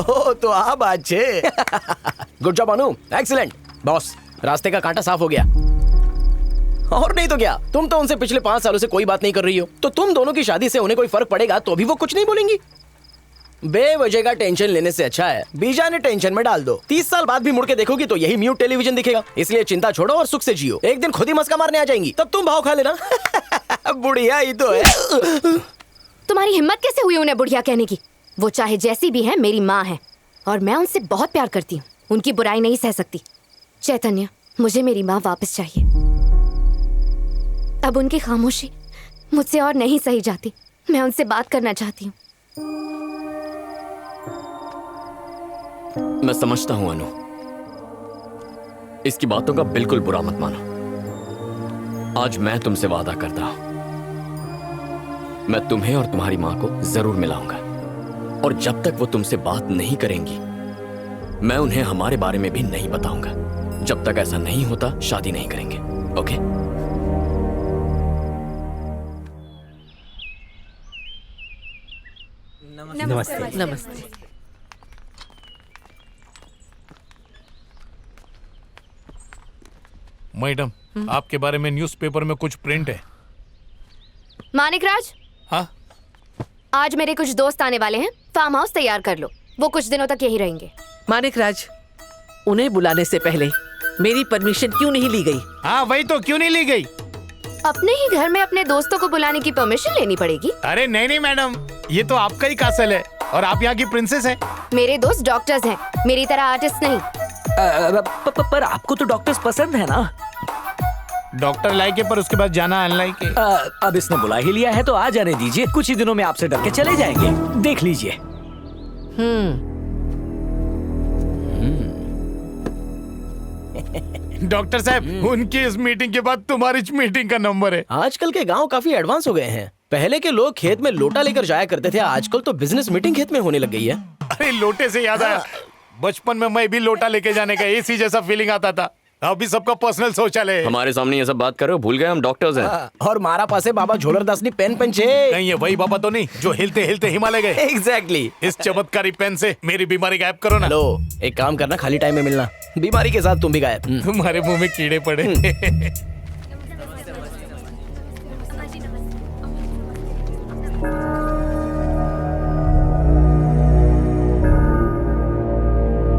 ओ तो आ बात छे। गुड जॉब अनु, एक्सीलेंट। बॉस, रास्ते का कांटा साफ हो गया। और नहीं तो क्या, तुम तो उनसे पिछले 5 सालों से कोई बात नहीं कर रही हो, तो तुम दोनों की शादी से उन्हें कोई फर्क पड़ेगा तो भी वो कुछ नहीं बोलेंगी। बेवजह का टेंशन लेने से अच्छा है बीजा ने टेंशन में डाल दो। 30 साल बाद भी मुड़ के देखोगी तो यही म्यूट टेलीविजन दिखेगा। इसलिए चिंता छोड़ो और सुख से जियो। एक दिन खुद ही मस्का मारने आ जाएंगी, तब तुम भाव खा लेना। बुढ़िया ही तो है। तुम्हारी हिम्मत कैसे हुई उन्हें बुढ़िया कहने की? वो चाहे जैसी भी है मेरी माँ है और मैं उनसे बहुत प्यार करती हूँ। उनकी बुराई नहीं सह सकती। चैतन्य, मुझे मेरी माँ वापस चाहिए। अब उनकी खामोशी मुझसे और नहीं सही जाती। मैं उनसे बात करना चाहती हूँ। मैं समझता हूं अनु, इसकी बातों का बिल्कुल बुरा मत मानो। आज मैं तुमसे वादा करता हूं, मैं तुम्हें और तुम्हारी मां को जरूर मिलाऊंगा। और जब तक वो तुमसे बात नहीं करेंगी, मैं उन्हें हमारे बारे में भी नहीं बताऊंगा। जब तक ऐसा नहीं होता, शादी नहीं करेंगे। ओके? नमस्ते। नमस्ते। मैडम, आपके बारे में न्यूज़पेपर में कुछ प्रिंट है। मानिकराज, हाँ? आज मेरे कुछ दोस्त आने वाले हैं। फार्म हाउस तैयार कर लो, वो कुछ दिनों तक यही रहेंगे। मानिकराज, उन्हें बुलाने से पहले मेरी परमिशन क्यों नहीं ली गई? हाँ वही तो, क्यों नहीं ली गई? अपने ही घर में अपने दोस्तों को बुलाने की परमिशन लेनी पड़ेगी। अरे नहीं मैडम, ये तो आपका ही कासल है और आप यहाँ की प्रिंसेस हैं। मेरे दोस्त डॉक्टर्स हैं, मेरी तरह आर्टिस्ट नहीं। पर आपको तो डॉक्टर्स पसंद है ना? डॉक्टर लाइक है पर उसके बाद जाना अनलाइक है। अब इसने बुला ही लिया है तो आ जाने दीजिए। कुछ ही दिनों में आपसे डर के चले जाएंगे, देख लीजिए। डॉक्टर साहब, उनकी इस मीटिंग के बाद तुम्हारी इस मीटिंग का नंबर है। आजकल के गांव काफी एडवांस हो गए हैं। पहले के लोग खेत में लोटा लेकर जाया करते थे, आजकल तो बिजनेस मीटिंग खेत में होने लग गई है। अरे लोटे से याद आया, बचपन में मैं भी लोटा लेके जाने का एसी जैसा फीलिंग आता था। अभी सबका पर्सनल शौचालय है। हमारे सामने ये सब बात कर रहे हो? भूल गए हम डॉक्टर्स हैं। और मारा पासे बाबा झोलरदास ने पेन पंचे। नहीं, ये वही बाबा तो नहीं जो हिलते हिलते हिमालय गए। एग्जैक्टली। इस चमत्कारी पेन से मेरी बीमारी गायब करो ना। लो, एक काम करना, खाली टाइम में मिलना। बीमारी के साथ तुम भी गायब। तुम्हारे मुंह में कीड़े पड़े।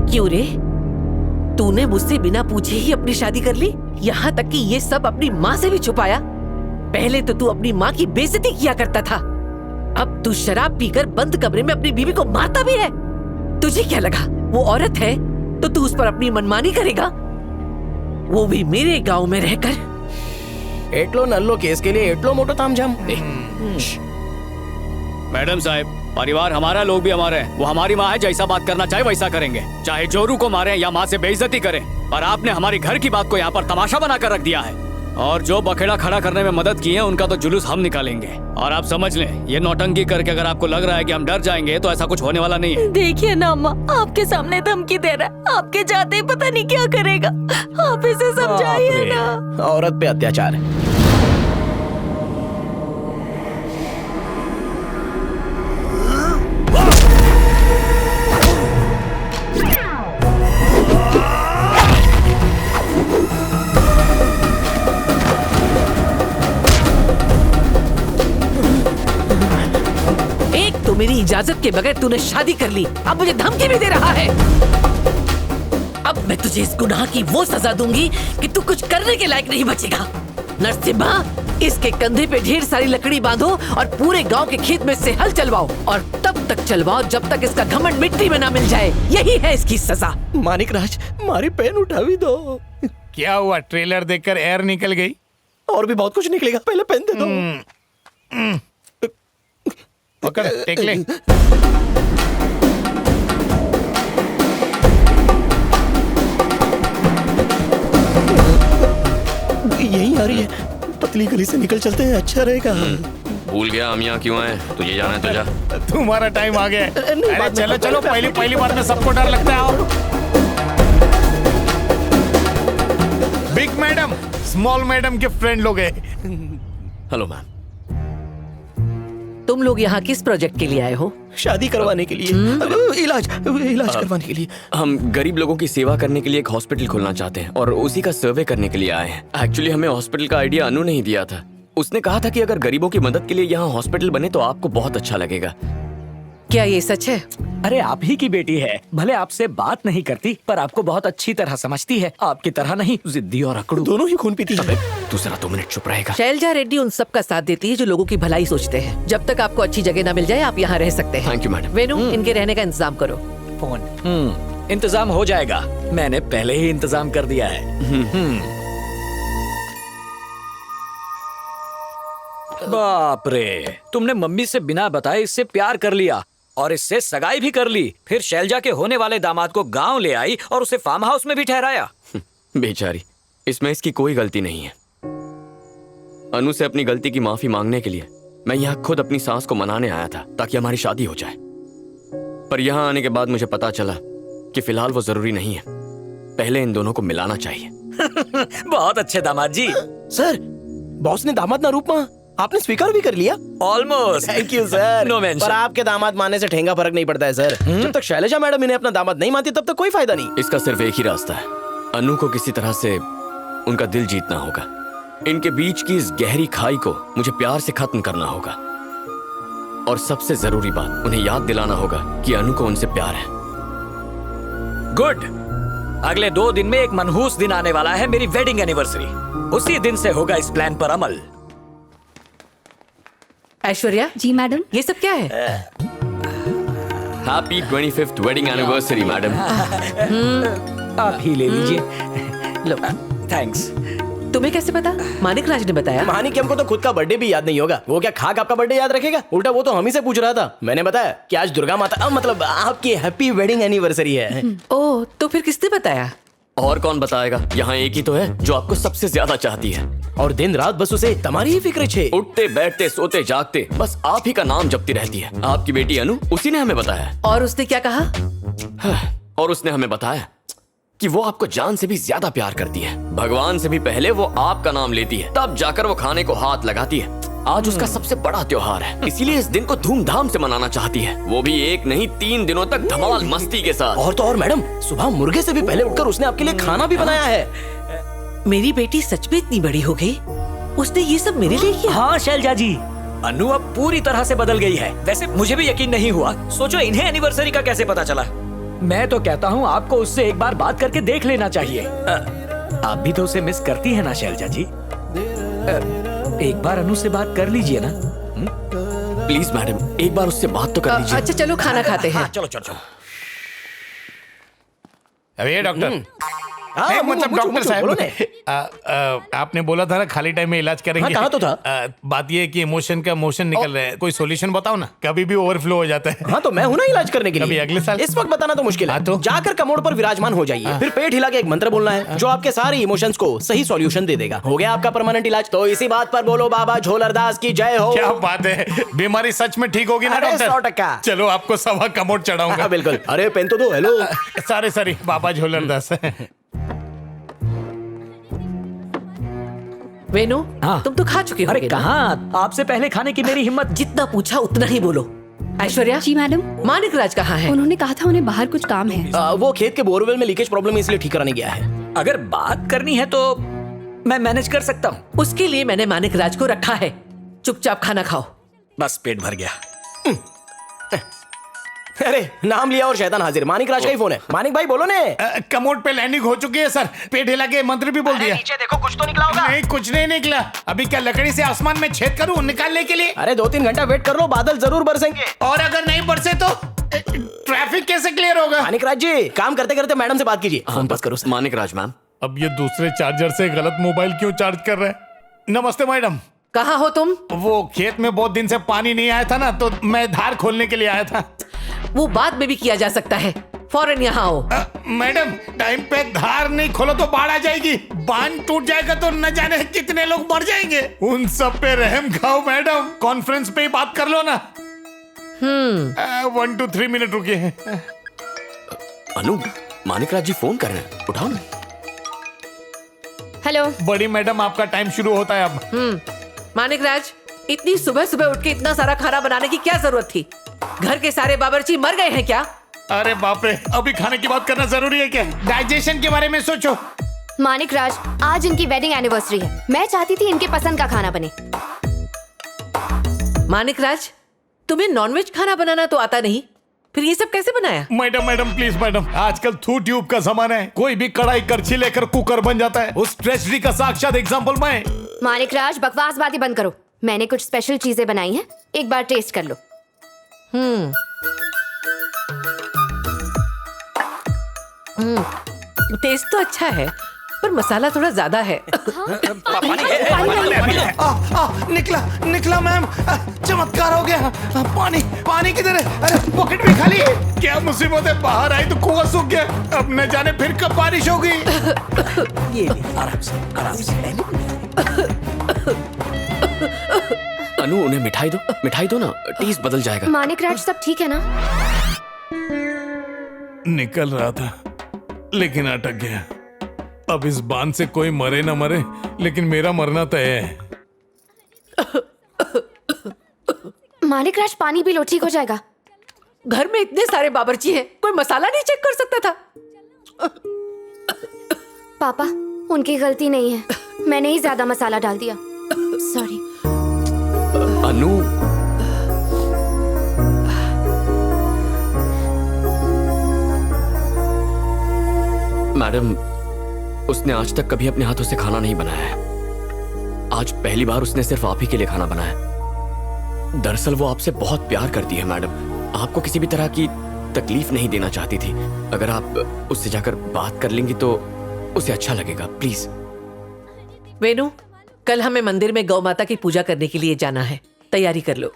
क्यों रे? तूने मुझसे बिना पूछे ही अपनी शादी कर ली? यहाँ तक कि ये सब अपनी माँ से भी छुपाया। पहले तो तू अपनी माँ की बेइज्जती किया करता था, अब तू शराब पीकर बंद कमरे में अपनी बीवी को मारता भी है। तुझे क्या लगा वो औरत है तो तू उस पर अपनी मनमानी करेगा? वो भी मेरे गांव में रहकर। एटलो नल्लो केस के लिए एटलो मोटो तामझाम। मैडम साहब, परिवार हमारा, लोग भी हमारे हैं। वो हमारी माँ है, जैसा बात करना चाहे वैसा करेंगे। चाहे जोरू को मारें या माँ से बेइज्जती करें। और आपने हमारी घर की बात को यहाँ पर तमाशा बनाकर रख दिया है। और जो बखेड़ा खड़ा करने में मदद की है, उनका तो जुलूस हम निकालेंगे। और आप समझ लें, ये नौटंकी करके अगर आपको लग रहा है कि हम डर जाएंगे, तो ऐसा कुछ होने वाला नहीं है। देखिए ना अम्मा, आपके सामने धमकी दे रहा है। आपके जाते ही पता नहीं क्या करेगा। आप इसे समझाइए ना। औरत पे अत्याचार है। तो मेरी इजाजत के बगैर तूने शादी कर ली, अब मुझे धमकी भी दे रहा है। अब मैं तुझे इस गुनाह की वो सजा दूंगी कि तू कुछ करने के लायक नहीं बचेगा। नरसिम्हा, इसके कंधे पे ढेर सारी लकड़ी बांधो और पूरे गांव के खेत में से हल चलवाओ, और तब तक चलवाओ जब तक इसका घमंड मिट्टी में ना मिल जाए। यही है इसकी सजा। मानिकराज, मारी पेन उठा भी दो। क्या हुआ, ट्रेलर देखकर एयर निकल गई? और भी बहुत कुछ निकलेगा, पहले पेन दे दो। पकड़, टेक ले। यही आ रही है, पतली गली से निकल चलते हैं, अच्छा रहेगा। भूल गया हम यहाँ क्यों आए? तो ये जाना है तुझे। तुम्हारा टाइम आ गया है। अरे चलो चलो, पहली बार में सबको डर लगता है। Big madam madam small madam के फ्रेंड लोग हैं। Hello ma'am. तुम लोग यहाँ किस प्रोजेक्ट के लिए आए हो? शादी करवाने के लिए, इलाज करवाने के लिए। हम गरीब लोगों की सेवा करने के लिए एक हॉस्पिटल खोलना चाहते हैं और उसी का सर्वे करने के लिए आए हैं। एक्चुअली हमें हॉस्पिटल का आइडिया अनु ने ही दिया था। उसने कहा था कि अगर गरीबों की मदद के लिए यहाँ हॉस्पिटल बने तो आपको बहुत अच्छा लगेगा। क्या ये सच है? अरे आप ही की बेटी है, भले आपसे बात नहीं करती पर आपको बहुत अच्छी तरह समझती है। आपकी तरह नहीं, जिद्दी और अकड़ू। दोनों ही खून पीती है। दूसरा 2 मिनट चुप रहेगा। शैलजा रेड्डी उन सब का साथ देती है जो लोगों की भलाई सोचते हैं। जब तक आपको अच्छी जगह न मिल जाए आप यहाँ रह सकते हैं। Thank you madam. वेनु, इनके रहने का इंतजाम करो। फोन इंतजाम हो जाएगा, मैंने पहले ही इंतजाम कर दिया है। बाप रे, तुमने मम्मी से बिना बताए इससे प्यार कर लिया और इससे सगाई भी कर ली। फिर शैलजा के होने वाले दामाद को गांव ले आई और उसे फार्म हाउस में भी ठहराया। बेचारी, इसमें इसकी कोई गलती नहीं है। अनु से अपनी गलती की माफी मांगने के लिए मैं यहाँ खुद अपनी सास को मनाने आया था ताकि हमारी शादी हो जाए। पर यहाँ आने के बाद मुझे पता चला कि फिलहाल वो जरूरी नहीं है। पहले इन दोनों को मिलाना चाहिए। बहुत अच्छे दामाद जी। सर, बॉस ने दामाद ना रूप मां आपने स्वीकार भी कर लिया। Almost. Thank you sir. No mention. पर आपके दामाद मानने से ठेंगा फर्क नहीं पड़ता है सर। जब तक शैलजा मैडम इन्हें अपना दामाद नहीं मानती तब तक कोई फायदा नहीं। इसका सिर्फ एक ही रास्ता है। अनु को किसी तरह से उनका दिल जीतना होगा। इनके बीच की इस गहरी खाई को मुझे प्यार से खत्म करना होगा। और सबसे जरूरी बात, उन्हें याद दिलाना होगा कि अनु को उनसे प्यार है। गुड। अगले 2 दिन में एक मनहूस दिन आने वाला है, मेरी वेडिंग एनिवर्सरी। उसी दिन से होगा इस प्लान पर अमल। ऐश्वर्या जी मैडम। ये सब क्या है? Happy 25th wedding anniversary madam. आप ही ले लीजिए। लो। थैंक्स। तुम्हें कैसे पता? मानिक राज ने बताया। मानिक हमको तो खुद का बर्थडे भी याद नहीं होगा। वो क्या खाक आपका बर्थडे याद रखेगा? उल्टा वो तो हम ही से पूछ रहा था। मैंने बताया कि आज दुर्गा माता मतलब आपकी हैप्पी वेडिंग एनिवर्सरी है। ओह, तो फिर किसने बताया? और कौन बताएगा? यहाँ एक ही तो है जो आपको सबसे ज्यादा चाहती है और दिन रात बस उसे तुम्हारी ही फिक्र छे। उठते बैठते सोते जागते बस आप ही का नाम जपती रहती है। आपकी बेटी अनु, उसी ने हमें बताया। और उसने क्या कहा? और उसने हमें बताया कि वो आपको जान से भी ज्यादा प्यार करती है। भगवान से भी पहले वो आपका नाम लेती है, तब जाकर वो खाने को हाथ लगाती है। आज उसका सबसे बड़ा त्योहार है, इसीलिए इस दिन को धूमधाम से मनाना चाहती है। वो भी 1 नहीं 3 दिनों तक धमाल मस्ती के साथ। और तो और मैडम, सुबह मुर्गे से भी पहले उठकर उसने आपके लिए खाना भी बनाया है। मेरी बेटी सच में इतनी बड़ी हो गई? उसने ये सब मेरे लिए किया? हाँ शैलजा जी, अनु अब पूरी तरह से बदल गई है। वैसे मुझे भी यकीन नहीं हुआ। सोचो इन्हें एनिवर्सरी का कैसे पता चला। मैं तो कहता हूँ आपको उससे एक बार बात करके देख लेना चाहिए। आप भी तो उसे मिस करती है ना शैलजा जी? एक बार अनु से बात कर लीजिए ना। प्लीज मैडम, एक बार उससे बात तो कर लीजिए। अच्छा चलो खाना खाते हैं। चलो चलो चलो। अरे डॉक्टर, हाँ, मतलब डॉक्टर साहब, आपने बोला था ना खाली टाइम में इलाज करेंगे। हाँ, कहा तो था। बात ये है कि इमोशन का मोशन निकल रहा है। कोई सॉल्यूशन बताओ ना। कभी भी ओवरफ्लो हो जाता है। हाँ तो मैं हूँ ना इलाज करने के लिए। कभी अगले साल। इस वक्त बताना तो मुश्किल है। हाँ तो? जाकर कमोड पर विराजमान हो जाइए। फिर पेट हिला के एक मंत्र बोलना है जो आपके सारे इमोशंस को सही सॉल्यूशन दे देगा। हो गया आपका परमानेंट इलाज। तो इसी बात पर बोलो बाबा झोलरदास की जय हो। क्या बात है, बीमारी सच में ठीक होगी ना अरे, डॉक्टर? 100%। चलो आपको सवा कमोड चढ़ाऊंगा। हाँ, बिल्कुल। अरे पेन तो दो। हेलो। सारे बाबा झोलरदास। वेनु, हाँ। तुम तो खा चुके हो। अरे कहाँ, आपसे पहले खाने की मेरी हिम्मत। जितना पूछा उतना ही बोलो। ऐश्वर्या जी मैडम। मानिक राज कहाँ है? उन्होंने कहा था उन्हें बाहर कुछ काम है। वो खेत के बोरवेल में लीकेज प्रॉब्लम है इसलिए ठीक कराने गया है। अगर बात करनी है तो मैं मैनेज कर सकता हूँ। उसके लिए मैंने मानिक राज को रखा है। चुपचाप खाना खाओ। बस पेट भर गया। अरे नाम लिया और शैतान हाजिर। मानिक राज का ही फोन है। मानिक भाई बोलो ने। कमोड पे लैंडिंग हो चुकी है सर। पेट हिला के मंत्र भी बोल दिया। नीचे देखो, कुछ तो निकला होगा। नहीं, कुछ नहीं निकला। अभी क्या लकड़ी से आसमान में छेद करूं निकालने के लिए? अरे 2-3 घंटा वेट कर लो, बादल जरूर बरसेंगे। और अगर नहीं बरसे तो ट्रैफिक कैसे क्लियर होगा? मानिक राज जी, काम करते करते मैडम से बात कीजिए। फोन पास करो। मानिक राज मैम। अब ये दूसरे चार्जर से गलत मोबाइल क्यों चार्ज कर रहे हैं? नमस्ते मैडम। कहाँ हो तुम? वो खेत में बहुत दिन से पानी नहीं आया था ना, तो मैं धार खोलने के लिए आया था। वो बाद में भी किया जा सकता है। फौरन यहाँ आओ। मैडम, टाइम पे धार नहीं खोलो तो बाढ़ आ जाएगी। बांध टूट जाएगा तो न जाने कितने लोग मर जाएंगे। उन सब पे रहम खाओ मैडम। कॉन्फ्रेंस पे ही बात कर लो ना। 1 to 3 मिनट रुकिए। अनु, मानिक राज जी फोन कर रहे हैं, उठाओ ना। हेलो। बड़ी मैडम, आपका टाइम शुरू होता है अब। मानिक राज, इतनी सुबह सुबह उठ के इतना सारा खाना बनाने की क्या जरूरत थी? घर के सारे बावर्ची मर गए हैं क्या? अरे बाप रे, अभी खाने की बात करना जरूरी है क्या? डाइजेशन के बारे में सोचो। मानिक राज, आज इनकी वेडिंग एनिवर्सरी है। मैं चाहती थी इनके पसंद का खाना बने। मानिक राज, तुम्हें नॉनवेज खाना बनाना तो आता नहीं, फिर ये सब कैसे बनाया? मैडम प्लीज मैडम, आजकल थू ट्यूब का जमाना है। कोई भी कढ़ाई करछी लेकर कुकर बन जाता है। उस ट्रेजेडी का साक्षात एग्जांपल मैं। मानिक राज, बकवासबाजी बंद करो। मैंने कुछ स्पेशल चीजें बनाई हैं, एक बार टेस्ट कर लो। टेस्ट तो अच्छा है, पर मसाला थोड़ा ज्यादा है। निकला मैम, चमत्कार हो गया। पानी किधर है? अरे पॉकेट में खाली है। क्या मुसीबत है, बाहर आई तो कुआं सूख गया। अब न जाने फिर कब बारिश होगी। ये आराम से अनु, उन्हें मिठाई दो ना, टेस्ट बदल जाएगा। मानिक राज, सब ठीक है ना? निकल रहा था लेकिन अटक गया। अब इस बांध से कोई मरे ना मरे, लेकिन मेरा मरना तय है। मानिक राज, पानी पी लो, ठीक हो जाएगा। घर में इतने सारे बावर्ची हैं, कोई मसाला नहीं चेक कर सकता था? पापा, उनकी गलती नहीं है। मैंने ही ज्यादा मसाला डाल दिया। सॉरी। अनु, मैडम, उसने आज तक कभी अपने हाथों से खाना नहीं बनाया है। आज पहली बार उसने सिर्फ आप ही के लिए खाना बनाया। दरअसल वो आपसे बहुत प्यार करती है मैडम, आपको किसी भी तरह की तकलीफ नहीं देना चाहती थी। अगर आप उससे जाकर बात कर लेंगी तो उसे अच्छा लगेगा, प्लीज। वेनु, कल हमें मंदिर में गौ माता की पूजा करने के लिए जाना है, तैयारी कर लो।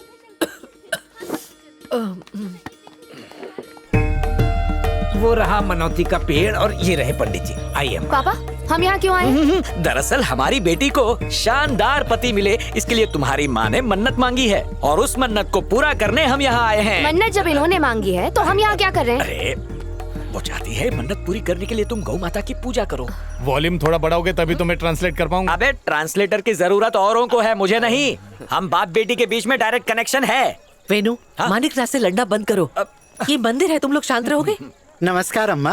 वो रहा मनौती का पेड़ और ये रहे पंडित जी। आइए। पापा, हम यहाँ क्यों आए? दरअसल हमारी बेटी को शानदार पति मिले, इसके लिए तुम्हारी माँ ने मन्नत मांगी है और उस मन्नत को पूरा करने हम यहाँ आए हैं। मन्नत जब इन्होंने मांगी है तो हम यहाँ क्या कर रहे हैं? अरे वो चाहती है मन्नत पूरी करने के लिए तुम गौ माता की पूजा करो। वॉल्यूम थोड़ा बढ़ाओगे तभी तो मैं ट्रांसलेट कर पाऊंगा। अबे ट्रांसलेटर की जरूरत औरों को है, मुझे नहीं। हम बाप बेटी के बीच में डायरेक्ट कनेक्शन है। वेनु, हाँ? मानिक राज से लड़ना बंद करो। ये मंदिर है, तुम लोग शांत रहोगे? नमस्कार अम्मा।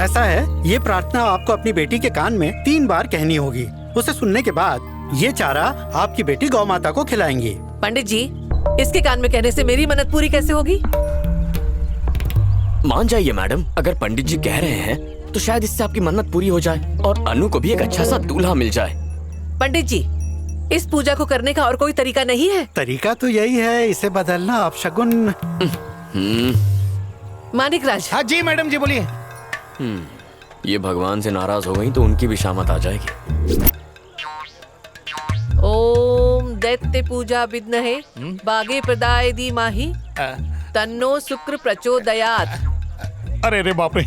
ऐसा है, ये प्रार्थना आपको अपनी बेटी के कान में 3 बार कहनी होगी। उसे सुनने के बाद ये चारा आपकी बेटी गौ माता को खिलाएंगी। पंडित जी, इसके कान में कहने से मेरी मन्नत पूरी कैसे होगी? मान जाइए मैडम, अगर पंडित जी कह रहे हैं तो शायद इससे आपकी मन्नत पूरी हो जाए और अनु को भी एक अच्छा सा दूल्हा मिल जाए। पंडित जी, इस पूजा को करने का और कोई तरीका नहीं है? तरीका तो यही है, इसे बदलना अपशगुन। मानिक राज। हाँ जी मैडम जी, बोलिए। ये भगवान से नाराज हो गई तो उनकी भी शामत आ जाएगी। ओम दैत्य पूजा विद्महे बागे प्रदाय धीमहि तन्नो शुक्र प्रचोदयात्। अरे रे बाप रे,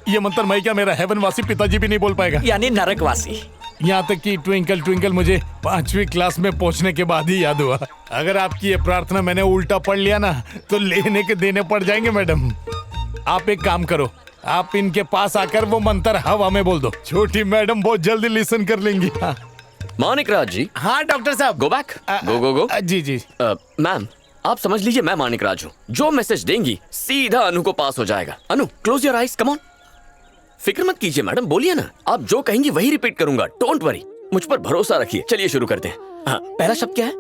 ये मंत्र मैं क्या, मेरा हेवनवासी पिताजी भी नहीं बोल पाएगा। यानी नरकवासी। यहाँ तक कि ट्विंकल ट्विंकल मुझे 5वीं क्लास में पहुँचने के बाद ही याद हुआ। अगर आपकी ये प्रार्थना मैंने उल्टा पढ़ लिया ना तो लेने के देने पड़ जाएंगे मैडम। आप एक काम करो, आप इनके पास आकर वो मंत्र हवा में बोल दो। छोटी मैडम बहुत जल्दी लिसन कर लेंगी। हाँ मानिक राज जी। हाँ डॉक्टर साहब। गो बैक, गो। जी। मैम, आप समझ लीजिए मैं मानिक राज हूँ। जो मैसेज देंगी सीधा अनु को पास हो जाएगा। Anu, close your eyes, come on. फिक्र मत कीजिए मैडम, बोलिए ना। आप जो कहेंगी वही रिपीट करूंगा, डोंट वरी, मुझ पर भरोसा रखिए। चलिए शुरू करते हैं। हाँ, पहला शब्द क्या है?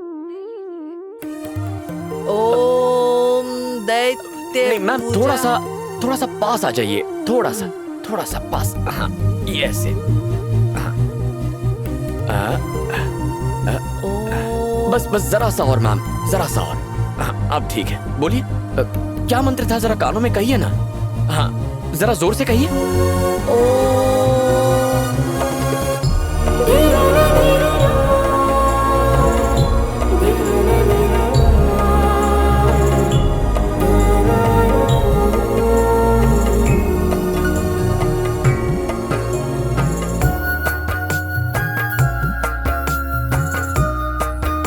ओम दैत्य। नहीं मैम, थोड़ा सा पास आ जाइए, थोड़ा सा पास। हाँ, ये ऐसे। बस जरा सा और मैम, जरा सा और। हाँ, अब ठीक है, बोलिए। क्या मंत्र था, जरा कानों में कहिए ना। हाँ, जरा जोर से कहिए। ओम